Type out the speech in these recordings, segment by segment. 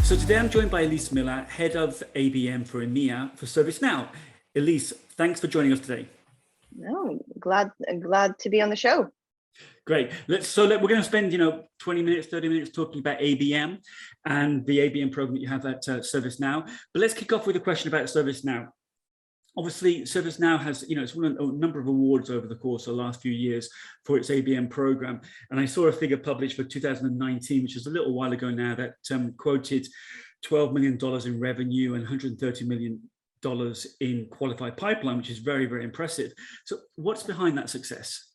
So today I'm joined by Elise Miller, Head of ABM for EMEA for ServiceNow. Elise, thanks for joining us today. No, glad to be on the show. Great. We're going to spend 20 minutes, 30 minutes talking about ABM and the ABM program that you have at ServiceNow. But let's kick off with a question about ServiceNow. Obviously, ServiceNow has, it's won a number of awards over the course of the last few years for its ABM program. And I saw a figure published for 2019, which is a little while ago now, that quoted $12 million in revenue and $130 million in qualified pipeline, which is very, very impressive. So what's behind that success?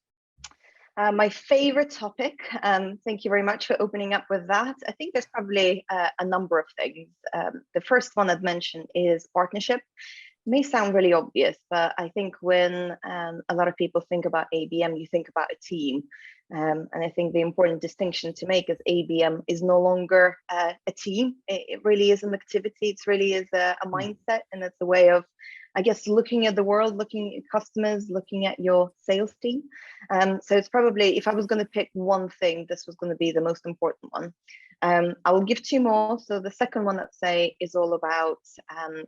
My favorite topic, thank you very much for opening up with that. I think there's probably a number of things. The first one I'd mention is partnership. May sound really obvious, but I think when a lot of people think about ABM, you think about a team. And I think the important distinction to make is ABM is no longer a team. It really is an activity. It really is a mindset, and it's a way of, I guess, looking at the world, looking at customers, looking at your sales team. So it's probably, if I was going to pick one thing, this was going to be the most important one. I will give two more. So the second one, I'd say, is all about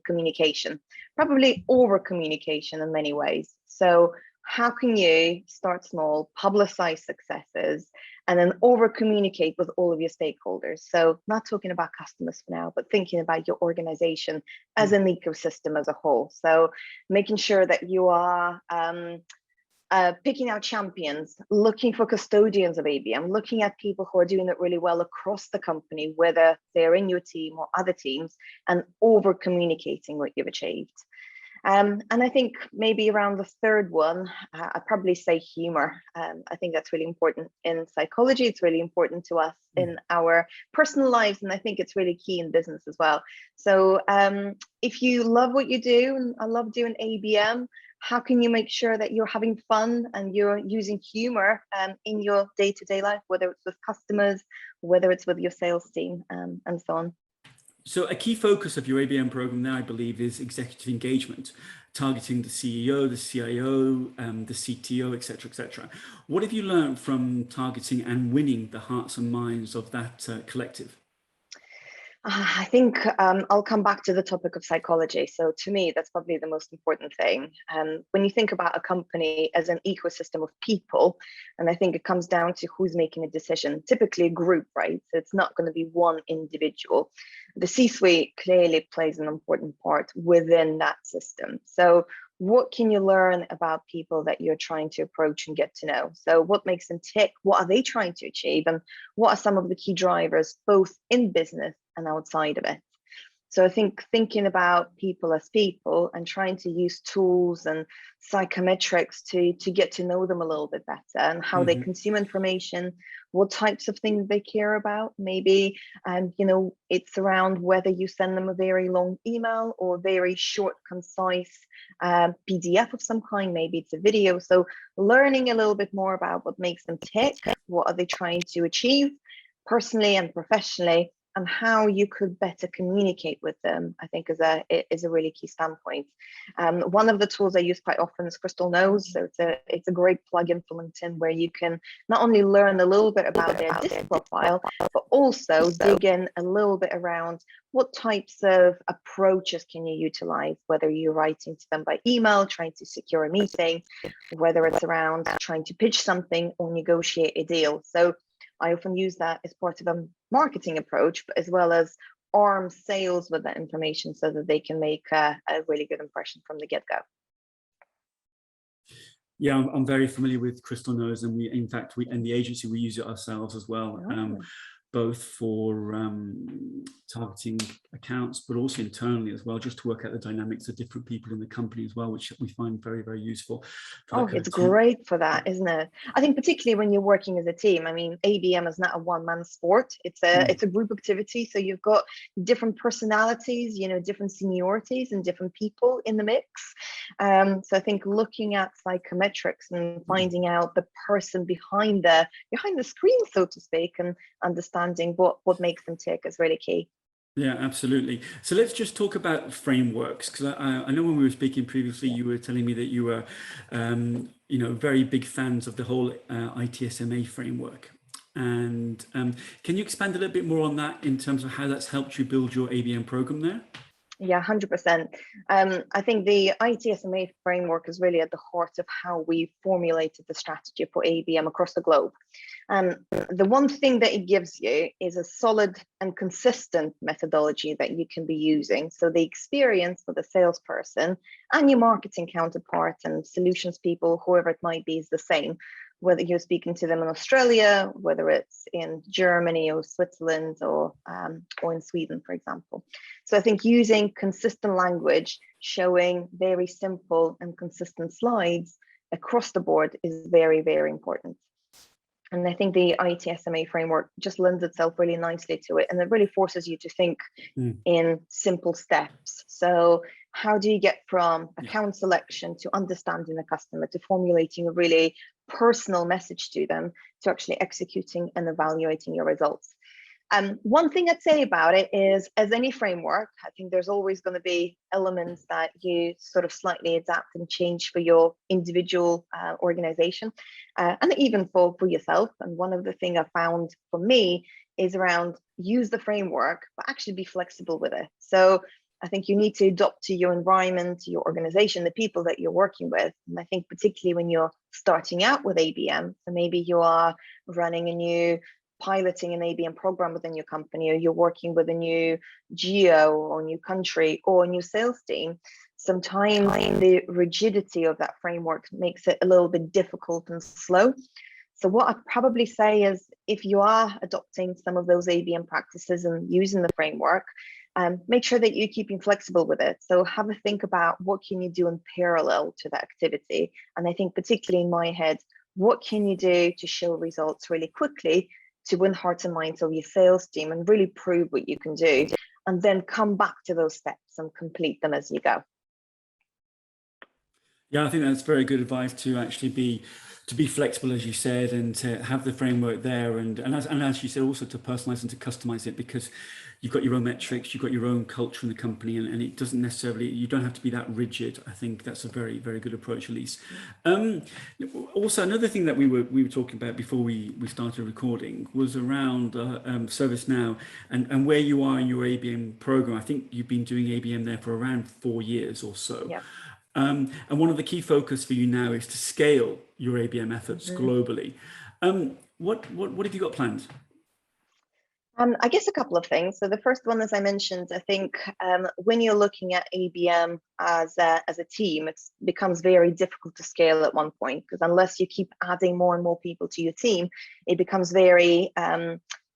communication, probably over communication in many ways. So how can you start small, publicize successes, and then over communicate with all of your stakeholders? So not talking about customers for now, but thinking about your organization as an ecosystem as a whole. So making sure that you are picking out champions, looking for custodians of ABM, looking at people who are doing it really well across the company, whether they're in your team or other teams, and over communicating what you've achieved. And I think maybe around the third one, I'd probably say humor. I think that's really important in psychology. It's really important to us in our personal lives, and I think it's really key in business as well. So if you love what you do, and I love doing ABM, how can you make sure that you're having fun and you're using humor in your day-to-day life, whether it's with customers, whether it's with your sales team, and so on? So a key focus of your ABM program now, I believe, is executive engagement, targeting the CEO, the CIO, the CTO, et cetera, et cetera. What have you learned from targeting and winning the hearts and minds of that collective? I think I'll come back to the topic of psychology. So to me, that's probably the most important thing. When you think about a company as an ecosystem of people, and I think it comes down to who's making a decision, typically a group, right? So it's not going to be one individual. The C-suite clearly plays an important part within that system. So what can you learn about people that you're trying to approach and get to know? So what makes them tick? What are they trying to achieve? And what are some of the key drivers, both in business and outside of it? So I think thinking about people as people and trying to use tools and psychometrics to get to know them a little bit better, and how they consume information, what types of things they care about. Maybe, it's around whether you send them a very long email or a very short, concise PDF of some kind. Maybe it's a video. So learning a little bit more about what makes them tick, what are they trying to achieve personally and professionally, and how you could better communicate with them, I think is a really key standpoint. One of the tools I use quite often is Crystal Knows. So it's a great plugin for LinkedIn where you can not only learn a little bit about their disc profile, but also dig in a little bit around what types of approaches can you utilize, whether you're writing to them by email, trying to secure a meeting, whether it's around trying to pitch something or negotiate a deal. So I often use that as part of a marketing approach, but as well as arm sales with that information so that they can make a really good impression from the get-go. Yeah, I'm very familiar with Crystal Knows, and in fact, in the agency, we use it ourselves as well. Both for targeting accounts, but also internally as well, just to work out the dynamics of different people in the company as well, which we find very, very useful. Oh, it's great for that, isn't it? I think particularly when you're working as a team. I mean, ABM is not a one-man sport. It's a group activity. So you've got different personalities, different seniorities and different people in the mix. So I think looking at psychometrics and finding out the person behind the screen, so to speak, and understanding what makes them tick is really key. Yeah, absolutely. So let's just talk about frameworks, because I know when we were speaking previously, you were telling me that you were, very big fans of the whole ITSMA framework. And can you expand a little bit more on that in terms of how that's helped you build your ABM program there? Yeah, 100%. I think the ITSMA framework is really at the heart of how we formulated the strategy for ABM across the globe. The one thing that it gives you is a solid and consistent methodology that you can be using. So the experience for the salesperson and your marketing counterpart and solutions people, whoever it might be, is the same. Whether you're speaking to them in Australia, whether it's in Germany or Switzerland or in Sweden, for example. So I think using consistent language, showing very simple and consistent slides across the board is very, very important. And I think the ITSMA framework just lends itself really nicely to it. And it really forces you to think in simple steps. So how do you get from account selection to understanding the customer, to formulating a really personal message to them, to actually executing and evaluating your results? One thing I'd say about it is, as any framework, I think there's always going to be elements that you sort of slightly adapt and change for your individual organization, and even for yourself. And one of the things I found for me is around use the framework, but actually be flexible with it. So I think you need to adopt to your environment, to your organization, the people that you're working with. And I think particularly when you're starting out with ABM, so maybe you are running a new piloting an ABM program within your company, or you're working with a new geo or new country or a new sales team, sometimes the rigidity of that framework makes it a little bit difficult and slow. So what I'd probably say is, if you are adopting some of those ABM practices and using the framework, make sure that you're keeping flexible with it. So have a think about what can you do in parallel to that activity. And I think particularly in my head, what can you do to show results really quickly to win hearts and minds of your sales team and really prove what you can do, and then come back to those steps and complete them as you go. Yeah, I think that's very good advice, to actually be flexible, as you said, and to have the framework there, and as you said, also to personalize and to customize it, because you've got your own metrics, you've got your own culture in the company, and it doesn't necessarily, you don't have to be that rigid. I think that's a very, very good approach, Elise. Also, another thing that we were talking about before we started recording was around ServiceNow and where you are in your ABM program. I think you've been doing ABM there for around 4 years or so. Yeah. And one of the key focus for you now is to scale your ABM efforts globally. What have you got planned? I guess a couple of things. So the first one, as I mentioned, I think when you're looking at ABM as a team, it becomes very difficult to scale at one point, because unless you keep adding more and more people to your team, it becomes very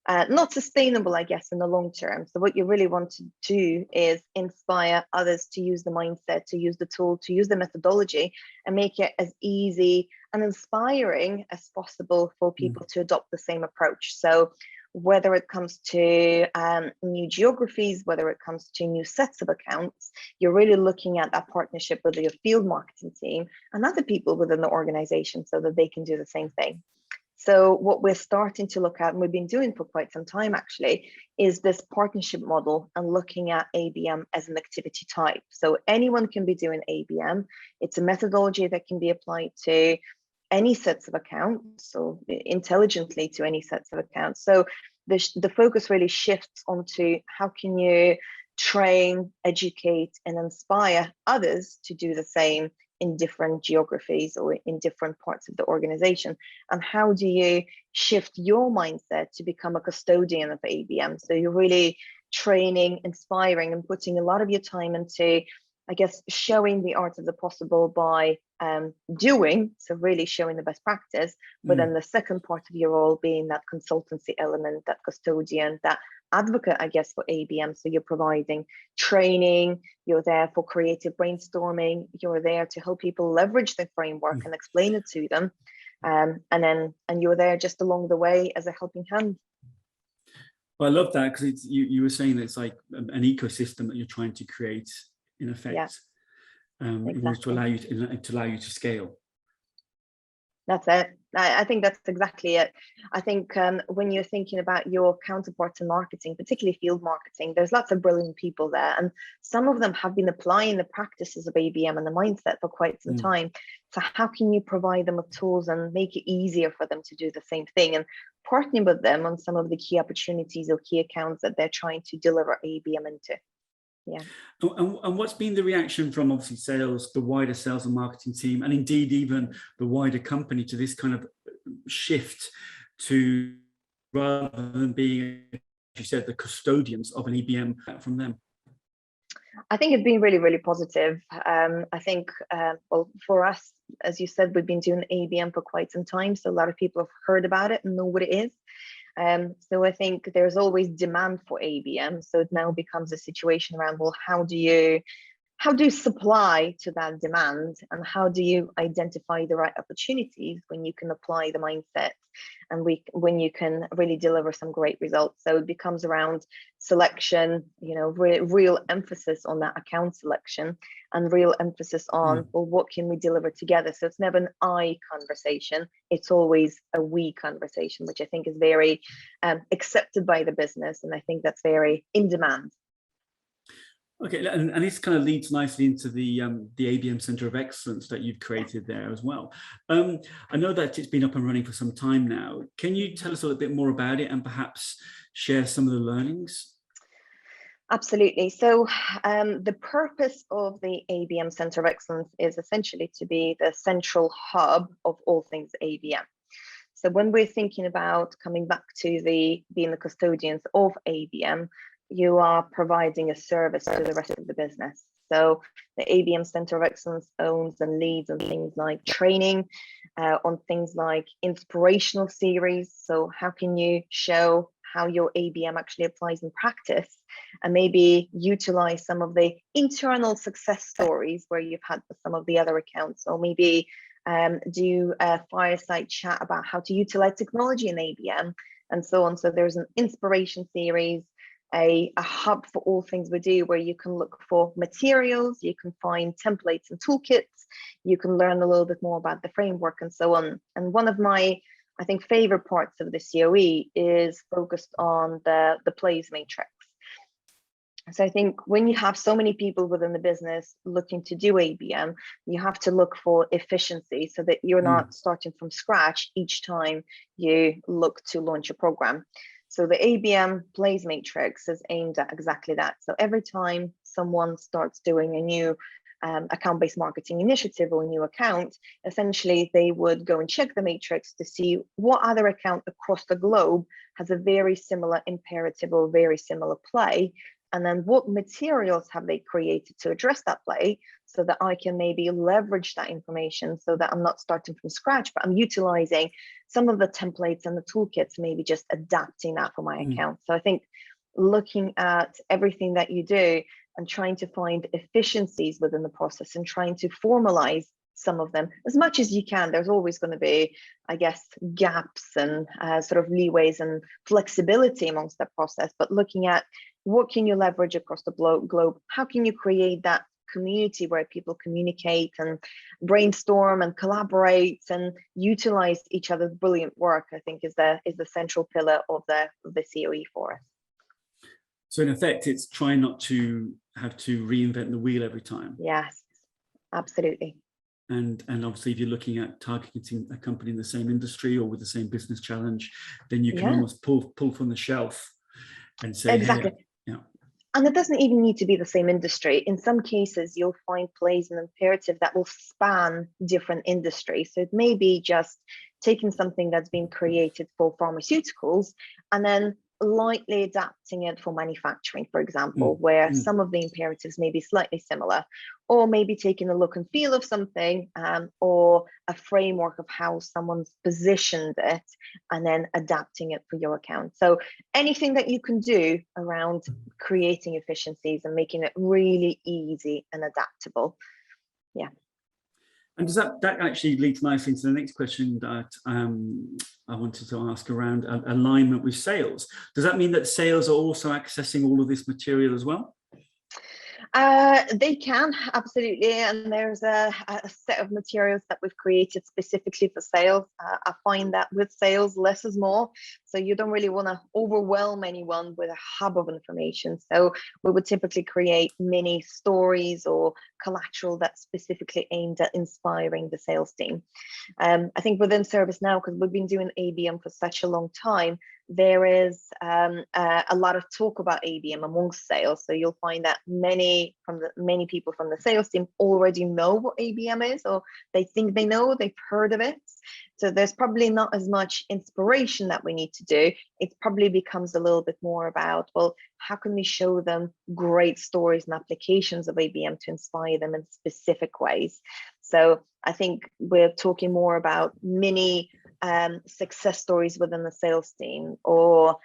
not sustainable, I guess, in the long term. So what you really want to do is inspire others to use the mindset, to use the tool, to use the methodology, and make it as easy and inspiring as possible for people to adopt the same approach. So whether it comes to new geographies, whether it comes to new sets of accounts, you're really looking at that partnership with your field marketing team and other people within the organization so that they can do the same thing. So what we're starting to look at, and we've been doing for quite some time actually, is this partnership model and looking at ABM as an activity type. So anyone can be doing ABM. It's a methodology that can be applied to any sets of accounts, so intelligently to any sets of accounts. So the focus really shifts onto how can you train, educate, and inspire others to do the same in different geographies or in different parts of the organization. And how do you shift your mindset to become a custodian of ABM? So you're really training, inspiring, and putting a lot of your time into, I guess, showing the art of the possible by doing, so really showing the best practice, but then the second part of your role being that consultancy element, that custodian, that advocate, I guess, for ABM. So you're providing training, you're there for creative brainstorming, you're there to help people leverage the framework and explain it to them, and you're there just along the way as a helping hand. Well, I love that, because you were saying that it's like an ecosystem that you're trying to create, in effect, in order to allow you to scale. That's it. I think that's exactly it. I think when you're thinking about your counterparts in marketing, particularly field marketing, there's lots of brilliant people there. And some of them have been applying the practices of ABM and the mindset for quite some time. So how can you provide them with tools and make it easier for them to do the same thing, and partnering with them on some of the key opportunities or key accounts that they're trying to deliver ABM into? Yeah. And what's been the reaction from obviously sales, the wider sales and marketing team, and indeed even the wider company to this kind of shift to, rather than being, as you said, the custodians of an ABM from them? I think it's been really, really positive. I think, well, for us, as you said, we've been doing ABM for quite some time, so a lot of people have heard about it and know what it is. So I think there's always demand for ABM. So it now becomes a situation around, well, how do you supply to that demand, and how do you identify the right opportunities when you can apply the mindset, and when you can really deliver some great results. So it becomes around selection, real emphasis on that account selection, and real emphasis on, well, what can we deliver together? So it's never an I conversation, it's always a we conversation, which I think is very accepted by the business, and I think that's very in demand. Okay, and this kind of leads nicely into the ABM Center of Excellence that you've created there as well. I know that it's been up and running for some time now. Can you tell us a little bit more about it and perhaps share some of the learnings? Absolutely. So the purpose of the ABM Center of Excellence is essentially to be the central hub of all things ABM. So when we're thinking about coming back to being the custodians of ABM, you are providing a service to the rest of the business. So the ABM Center of Excellence owns and leads on things like training, on things like inspirational series. So how can you show how your ABM actually applies in practice, and maybe utilize some of the internal success stories where you've had with some of the other accounts, or maybe do a fireside chat about how to utilize technology in ABM and so on. So there's an inspiration series, a hub for all things we do, where you can look for materials, you can find templates and toolkits, you can learn a little bit more about the framework and so on. And one of my, I think, favorite parts of the COE is focused on the plays matrix. So I think when you have so many people within the business looking to do ABM, you have to look for efficiency so that you're not starting from scratch each time you look to launch a program. So the ABM Plays Matrix is aimed at exactly that. So every time someone starts doing a new account-based marketing initiative or a new account, essentially they would go and check the matrix to see what other account across the globe has a very similar imperative or very similar play, and then what materials have they created to address that play, so that I can maybe leverage that information so that I'm not starting from scratch, but I'm utilizing some of the templates and the toolkits, maybe just adapting that for my account. So I think looking at everything that you do and trying to find efficiencies within the process and trying to formalize some of them as much as you can. There's always going to be, I guess, gaps and sort of leeways and flexibility amongst that process, but looking at what can you leverage across the globe? How can you create that community where people communicate and brainstorm and collaborate and utilize each other's brilliant work? I think is the central pillar of the COE for us. So in effect, it's trying not to have to reinvent the wheel every time. Yes, absolutely. And obviously, if you're looking at targeting a company in the same industry or with the same business challenge, then you can almost pull from the shelf and say, exactly. Hey, yeah. And it doesn't even need to be the same industry. In some cases, you'll find plays and imperative that will span different industries. So it may be just taking something that's been created for pharmaceuticals and then lightly adapting it for manufacturing, for example, where some of the imperatives may be slightly similar, or maybe taking a look and feel of something or a framework of how someone's positioned it and then adapting it for your account. So anything that you can do around creating efficiencies and making it really easy and adaptable. Yeah. And does that actually leads nicely into the next question that I wanted to ask around alignment with sales? Does that mean that sales are also accessing all of this material as well? They can, absolutely, and there's a set of materials that we've created specifically for sales. I find that with sales, less is more, so you don't really want to overwhelm anyone with a hub of information. So we would typically create mini stories or collateral that's specifically aimed at inspiring the sales team. I think within ServiceNow, because we've been doing ABM for such a long time, there is a lot of talk about ABM amongst sales. So you'll find that many people from the sales team already know what ABM is, or they think they know, they've heard of it. So there's probably not as much inspiration that we need to do. It probably becomes a little bit more about, well, how can we show them great stories and applications of ABM to inspire them in specific ways? So I think we're talking more about mini success stories within the sales team, or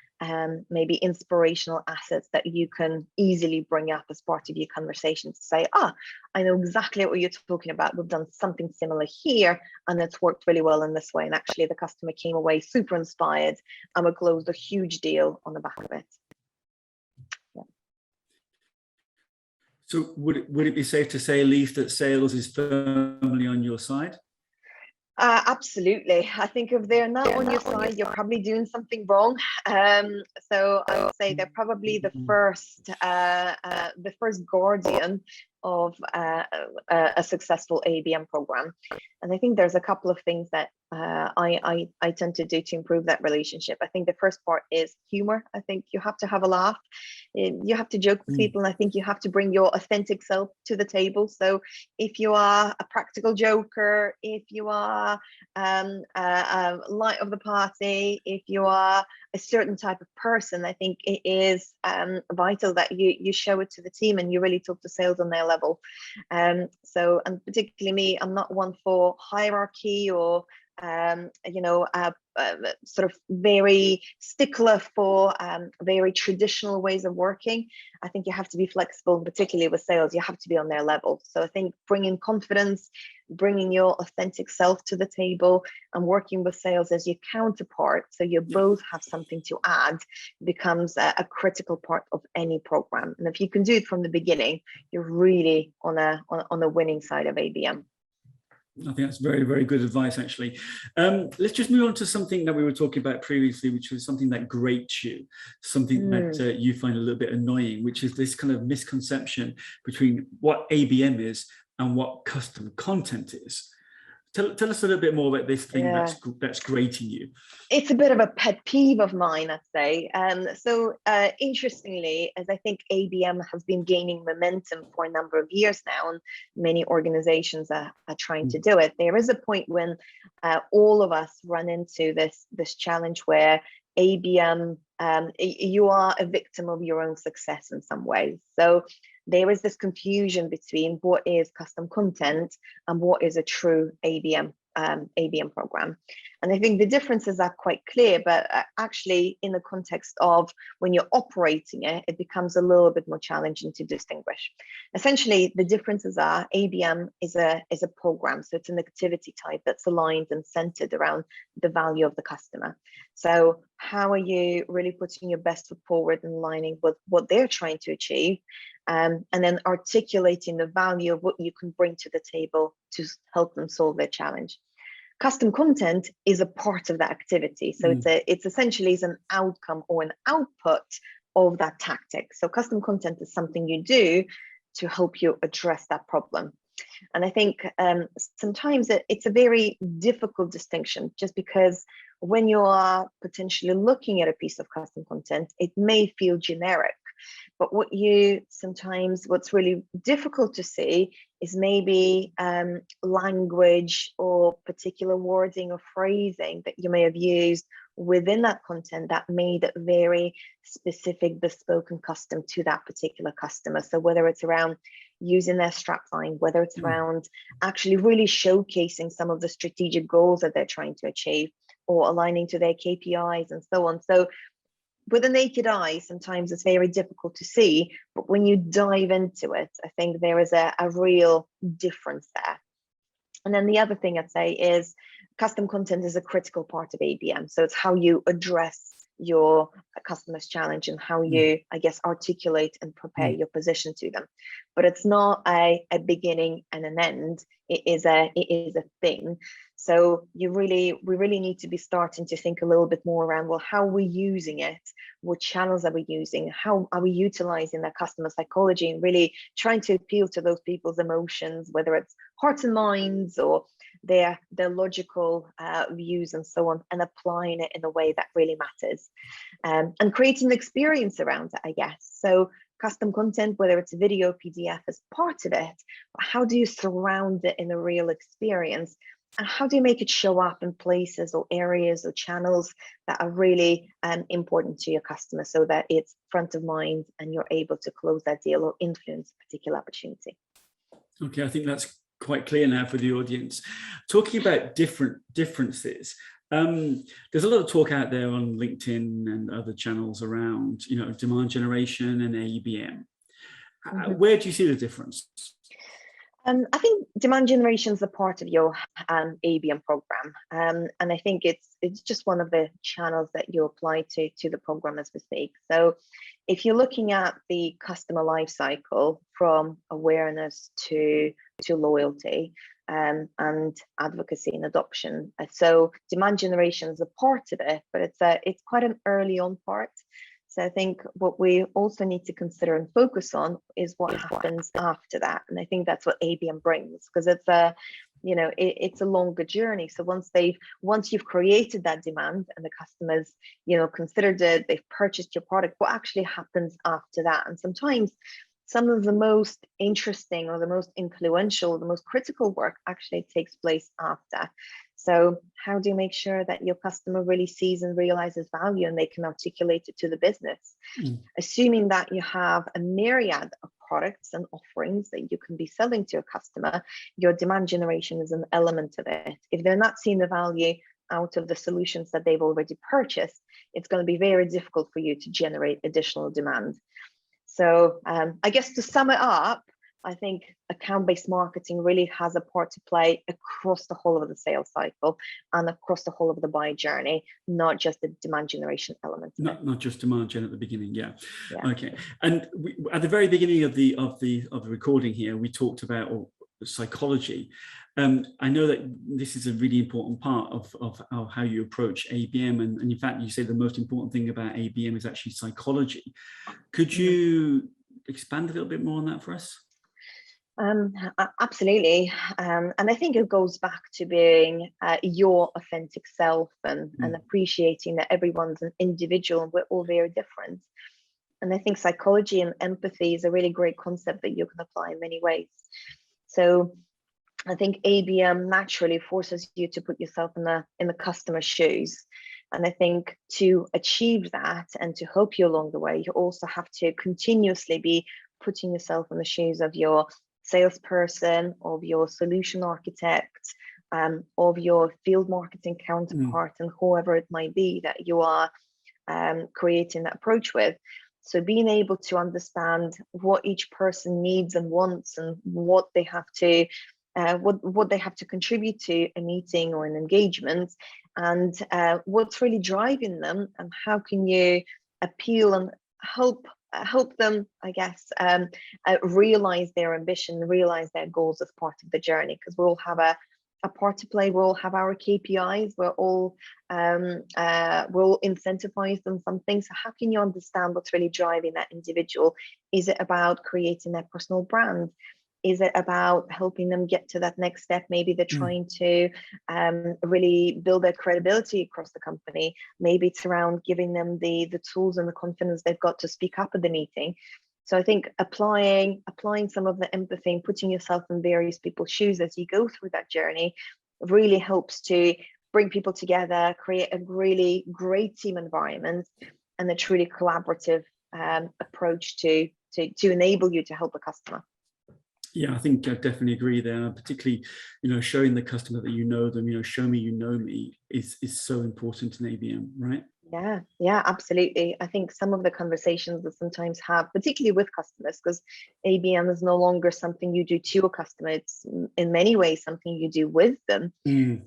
maybe inspirational assets that you can easily bring up as part of your conversation to say, I know exactly what you're talking about. We've done something similar here, and it's worked really well in this way. And actually the customer came away super inspired, and we closed a huge deal on the back of it. Yeah. So would it be safe to say, Elise, that sales is firmly on your side? Absolutely. I think if they're not on your side, you're probably doing something wrong. So I would say they're probably the first guardian of a successful ABM program. And I think there's a couple of things that I tend to do to improve that relationship. I think the first part is humor. I think you have to have a laugh. You have to joke with people, and I think you have to bring your authentic self to the table. So if you are a practical joker, if you are light of the party, if you are a certain type of person, I think it is vital that you show it to the team and you really talk to sales on their level. So, and particularly me, I'm not one for hierarchy or sort of very stickler for very traditional ways of working. I think you have to be flexible, and particularly with sales, you have to be on their level. So I think bringing confidence, bringing your authentic self to the table, and working with sales as your counterpart, so you both have something to add, becomes a critical part of any program. And if you can do it from the beginning, you're really on the winning side of ABM. I think that's very, very good advice, actually. Let's just move on to something that we were talking about previously, which was something that grates you, something that you find a little bit annoying, which is this kind of misconception between what ABM is and what custom content is. Tell us a little bit more about this thing that's grating you. It's a bit of a pet peeve of mine, I'd say. So interestingly, as I think ABM has been gaining momentum for a number of years now, and many organizations are trying to do it, there is a point when all of us run into this challenge where ABM, you are a victim of your own success in some ways. So there is this confusion between what is custom content and what is a true ABM program. And I think the differences are quite clear, but actually in the context of when you're operating it, it becomes a little bit more challenging to distinguish. Essentially, the differences are ABM is a program, so it's an activity type that's aligned and centered around the value of the customer. So how are you really putting your best foot forward and aligning with what they're trying to achieve, and then articulating the value of what you can bring to the table to help them solve their challenge. Custom content is a part of that activity. So it's essentially an outcome or an output of that tactic. So custom content is something you do to help you address that problem. And I think sometimes it's a very difficult distinction, just because when you are potentially looking at a piece of custom content, it may feel generic. But what's really difficult to see is maybe language or particular wording or phrasing that you may have used within that content that made it very specific, bespoke, and custom to that particular customer. So whether it's around using their strapline, whether it's around actually really showcasing some of the strategic goals that they're trying to achieve, or aligning to their KPIs and so on. So with a naked eye, sometimes it's very difficult to see, but when you dive into it, I think there is a real difference there. And then the other thing I'd say is custom content is a critical part of ABM. So it's how you address your customer's challenge and how you, I guess, articulate and prepare your position to them. But it's not a beginning and an end. It is a thing. So we really need to be starting to think a little bit more around, well, how are we using it? What channels are we using? How are we utilizing that customer psychology and really trying to appeal to those people's emotions, whether it's hearts and minds or their logical views and so on, and applying it in a way that really matters, and creating an experience around it, I guess. So custom content, whether it's a video, PDF, is part of it, but how do you surround it in a real experience? And how do you make it show up in places or areas or channels that are really important to your customer so that it's front of mind and you're able to close that deal or influence a particular opportunity? Okay, I think that's quite clear now for the audience. Talking about differences, there's a lot of talk out there on LinkedIn and other channels around, demand generation and ABM. Where do you see the difference? I think demand generation is a part of your ABM program, and I think it's just one of the channels that you apply to the program as we speak. So if you're looking at the customer life cycle from awareness to loyalty and advocacy and adoption, so demand generation is a part of it, but it's quite an early on part. So I think what we also need to consider and focus on is what happens after that. And I think that's what ABM brings, because it's a longer journey. So once you've created that demand and the customers, considered it, they've purchased your product, what actually happens after that? And sometimes some of the most interesting or the most influential, the most critical work actually takes place after. So how do you make sure that your customer really sees and realizes value and they can articulate it to the business? Assuming that you have a myriad of products and offerings that you can be selling to your customer, your demand generation is an element of it. If they're not seeing the value out of the solutions that they've already purchased, it's going to be very difficult for you to generate additional demand. So I guess to sum it up, I think account-based marketing really has a part to play across the whole of the sales cycle and across the whole of the buy journey, not just the demand generation element. Not just demand gen at the beginning, yeah. Okay. And at the very beginning of the recording here, we talked about psychology. I know that this is a really important part of how you approach ABM, and in fact, you say the most important thing about ABM is actually psychology. Could you expand a little bit more on that for us? Absolutely. And I think it goes back to being your authentic self and appreciating that everyone's an individual and we're all very different. And I think psychology and empathy is a really great concept that you can apply in many ways. So I think ABM naturally forces you to put yourself in the customer's shoes. And I think to achieve that and to help you along the way, you also have to continuously be putting yourself in the shoes of your salesperson, of your solution architect, of your field marketing counterpart, and whoever it might be that you are creating that approach with. So being able to understand what each person needs and wants and what they have to what they have to contribute to a meeting or an engagement, and what's really driving them, and how can you appeal and help them, I guess, realize their ambition, realize their goals as part of the journey, because we all have a part to play. We all have our KPIs. We're all incentivized on something. So how can you understand what's really driving that individual? Is it about creating their personal brand? Is it about helping them get to that next step? Maybe they're trying to really build their credibility across the company. Maybe it's around giving them the tools and the confidence they've got to speak up at the meeting. So I think applying some of the empathy and putting yourself in various people's shoes as you go through that journey really helps to bring people together, create a really great team environment, and a truly collaborative approach to enable you to help a customer. Yeah, I think I definitely agree there. Particularly, showing the customer that you know them, show me you know me is so important in ABM, right? Yeah, absolutely. I think some of the conversations that sometimes have, particularly with customers, because ABM is no longer something you do to a customer, it's in many ways something you do with them.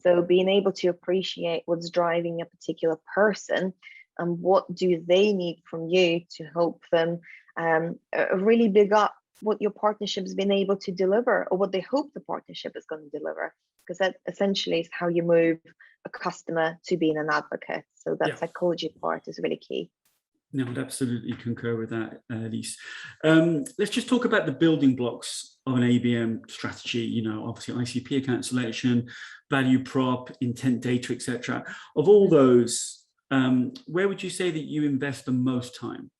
So being able to appreciate what's driving a particular person and what do they need from you to help them really big up what your partnership's been able to deliver, or what they hope the partnership is going to deliver, because that essentially is how you move a customer to being an advocate. So that psychology part is really key. No, I'd absolutely concur with that, Elise. Let's just talk about the building blocks of an ABM strategy. You know, obviously ICP, account selection, value prop, intent data, etc. Of all those, where would you say that you invest the most time?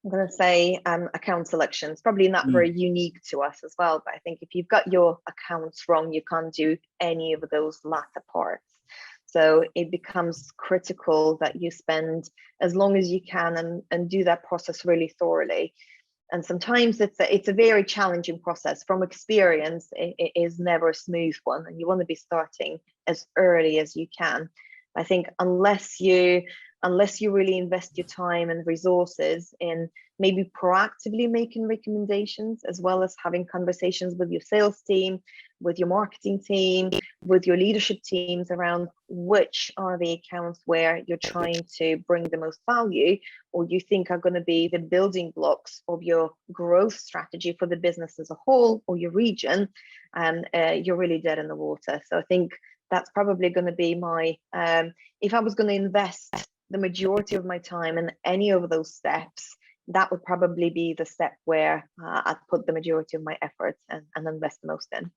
I'm going to say account selection. It's probably not very unique to us as well, but I think if you've got your accounts wrong, you can't do any of those latter parts. So it becomes critical that you spend as long as you can and do that process really thoroughly. And sometimes it's a very challenging process. From experience, it is never a smooth one, and you want to be starting as early as you can. I think unless you really invest your time and resources in maybe proactively making recommendations, as well as having conversations with your sales team, with your marketing team, with your leadership teams around which are the accounts where you're trying to bring the most value, or you think are going to be the building blocks of your growth strategy for the business as a whole or your region, and you're really dead in the water. So I think that's probably going to be my, if I was going to invest the majority of my time in any of those steps, that would probably be the step where I'd put the majority of my efforts and invest the most in.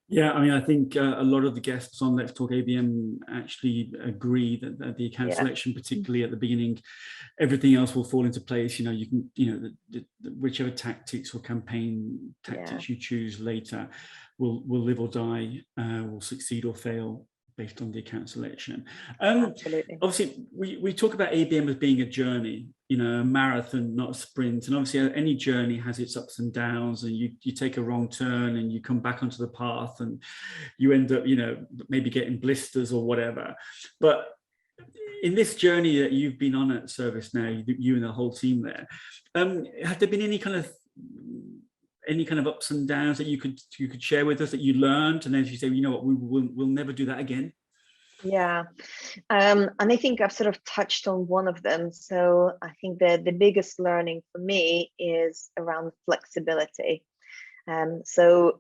Yeah, I mean, I think a lot of the guests on Let's Talk ABM actually agree that the account selection, particularly at the beginning, everything else will fall into place. You know, you can, you know, whichever tactics or campaign tactics you choose later will live or die, will succeed or fail based on the account selection. Absolutely. Obviously, we talk about ABM as being a journey, you know, a marathon, not a sprint. And obviously, any journey has its ups and downs, and you take a wrong turn and you come back onto the path and you end up, you know, maybe getting blisters or whatever. But in this journey that you've been on at ServiceNow, you and the whole team there, have there been any kind of ups and downs that you could share with us that you learned, and then you say, you know what, we'll never do that again? Yeah, and I think I've sort of touched on one of them. So I think the biggest learning for me is around flexibility. So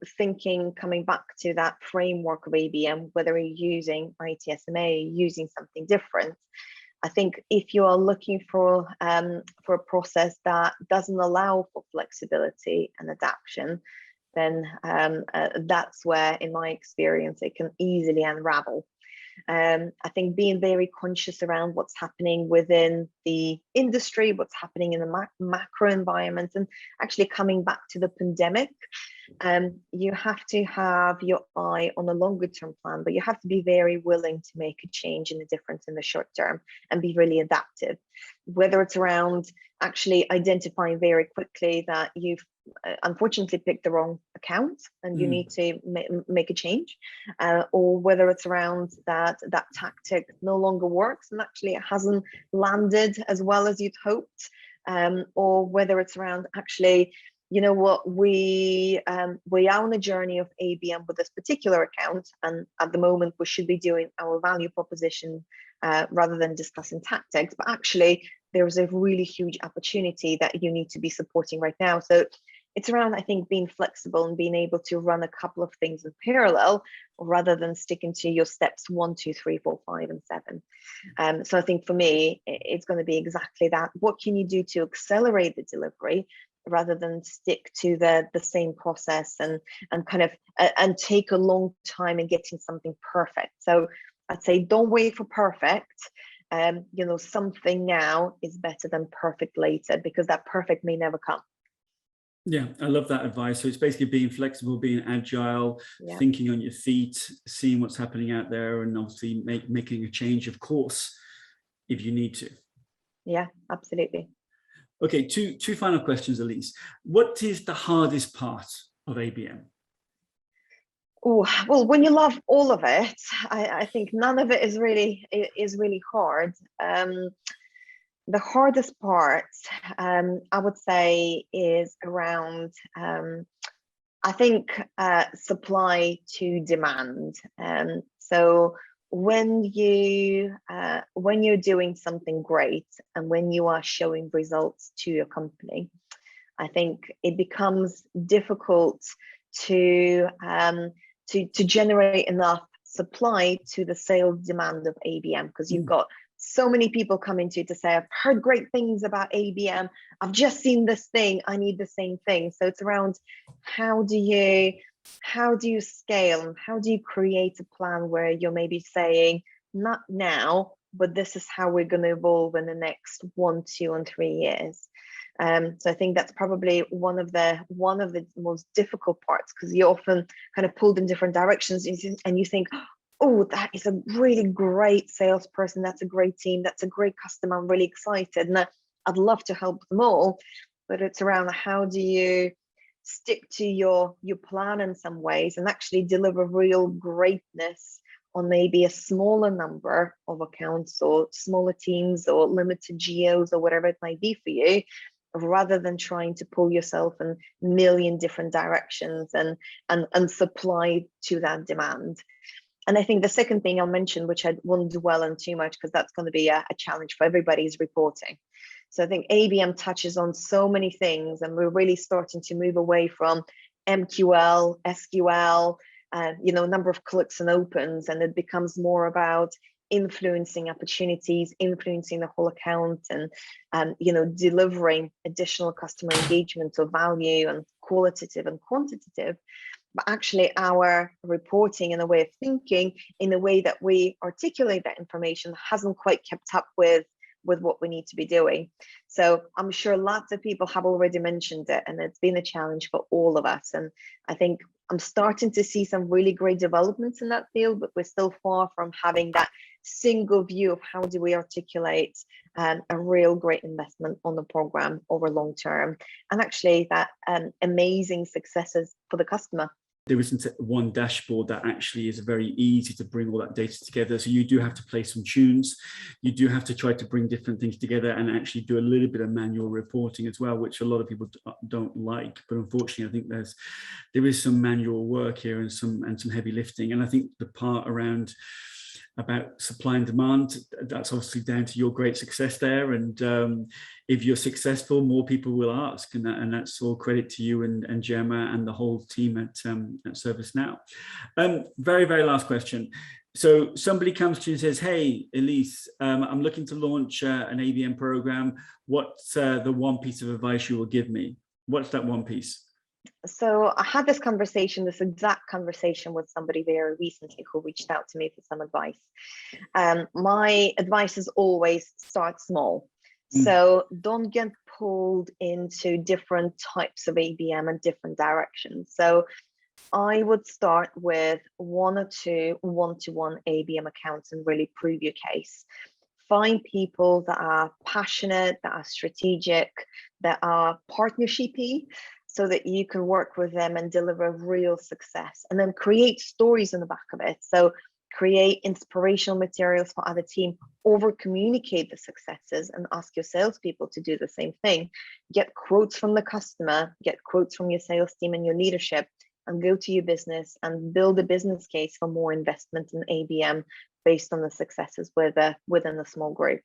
coming back to that framework of ABM, whether you're using ITSMA, using something different, I think if you are looking for a process that doesn't allow for flexibility and adaptation, then that's where, in my experience, it can easily unravel. I think being very conscious around what's happening within the industry, what's happening in the macro environment, and actually coming back to the pandemic, you have to have your eye on a longer term plan, but you have to be very willing to make a change and a difference in the short term and be really adaptive, whether it's around actually identifying very quickly that you've unfortunately picked the wrong account and you need to make a change, or whether it's around that tactic no longer works and actually it hasn't landed as well as you'd hoped, or whether it's around actually, you know what, we are on a journey of ABM with this particular account, and at the moment we should be doing our value proposition rather than discussing tactics, but actually there's a really huge opportunity that you need to be supporting right now. So it's around, I think, being flexible and being able to run a couple of things in parallel rather than sticking to your steps 1, 2, 3, 4, 5, and 7. So I think for me, it's going to be exactly that. What can you do to accelerate the delivery rather than stick to the same process and kind of and take a long time in getting something perfect? So I'd say don't wait for perfect. You know, something now is better than perfect later, because that perfect may never come. Yeah, I love that advice. So it's basically being flexible, being agile, thinking on your feet, seeing what's happening out there, and obviously making a change, of course, if you need to. Yeah, absolutely. Okay, two final questions, Elise. What is the hardest part of ABM? Oh, well, when you love all of it, I think none of it is really hard. The hardest part, I would say, is around, I think, supply to demand. So when you're doing something great and when you are showing results to your company, I think it becomes difficult to generate enough supply to the sales demand of ABM, because you've got so many people coming to you to say, I've heard great things about ABM, I've just seen this thing, I need the same thing. So it's around how do you scale, and how do you create a plan where you're maybe saying, not now, but this is how we're going to evolve in the next 1, 2, and 3 years. So I think that's probably one of the most difficult parts, because you're often kind of pulled in different directions, and you think, oh, that is a really great salesperson, that's a great team, that's a great customer, I'm really excited, and I'd love to help them all. But it's around how do you stick to your plan in some ways and actually deliver real greatness on maybe a smaller number of accounts or smaller teams or limited geos or whatever it might be for you, rather than trying to pull yourself in a million different directions and supply to that demand. And I think the second thing I'll mention, which I won't dwell on too much because that's going to be a challenge for everybody, is reporting. So I think ABM touches on so many things, and we're really starting to move away from MQL, SQL, number of clicks and opens, and it becomes more about influencing opportunities, influencing the whole account, and delivering additional customer engagement or value, and qualitative and quantitative. But actually our reporting and a way of thinking, in the way that we articulate that information, hasn't quite kept up with what we need to be doing. So I'm sure lots of people have already mentioned it, and it's been a challenge for all of us. And I think I'm starting to see some really great developments in that field, but we're still far from having that single view of how do we articulate a real great investment on the program over long term, and actually that amazing successes for the customer. There isn't one dashboard that actually is very easy to bring all that data together. So you do have to play some tunes. You do have to try to bring different things together and actually do a little bit of manual reporting as well, which a lot of people don't like. But unfortunately, I think there is some manual work here and some heavy lifting. And I think the part about supply and demand, that's obviously down to your great success there. And if you're successful, more people will ask, and that's all credit to you and Gemma and the whole team at ServiceNow. Very, very last question. So somebody comes to you and says, hey, Elise, I'm looking to launch an ABM program. What's the one piece of advice you will give me? What's that one piece? So I had this exact conversation with somebody very recently who reached out to me for some advice. My advice is always start small. So don't get pulled into different types of ABM and different directions. So I would start with 1 or 2 one-to-one ABM accounts and really prove your case. Find people that are passionate, that are strategic, that are partnershipy, so that you can work with them and deliver real success, and then create stories in the back of it. So create inspirational materials for other team, over communicate the successes and ask your salespeople to do the same thing. Get quotes from the customer, get quotes from your sales team and your leadership, and go to your business and build a business case for more investment in ABM based on the successes within a small group.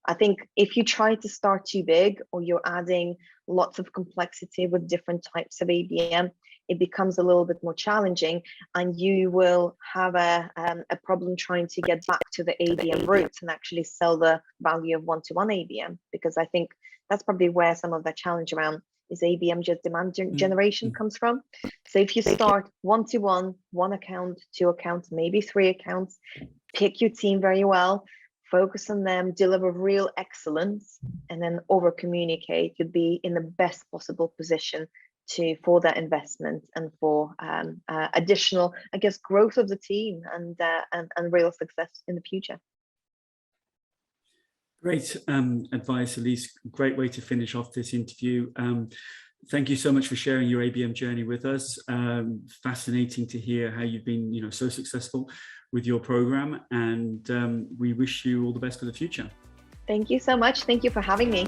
I think if you try to start too big, or you're adding lots of complexity with different types of ABM, it becomes a little bit more challenging, and you will have a problem trying to get back to the ABM roots and actually sell the value of one-to-one ABM, because I think that's probably where some of the challenge around is ABM just demand generation comes from. So if you start one-to-one, 1 account, 2 accounts, maybe 3 accounts, pick your team very well, focus on them, deliver real excellence, and then over communicate, you'd be in the best possible position for that investment and for additional, I guess, growth of the team and real success in the future. Great advice, Elise. Great way to finish off this interview. Thank you so much for sharing your ABM journey with us. Fascinating to hear how you've been, so successful with your program, and we wish you all the best for the future. Thank you so much. Thank you for having me.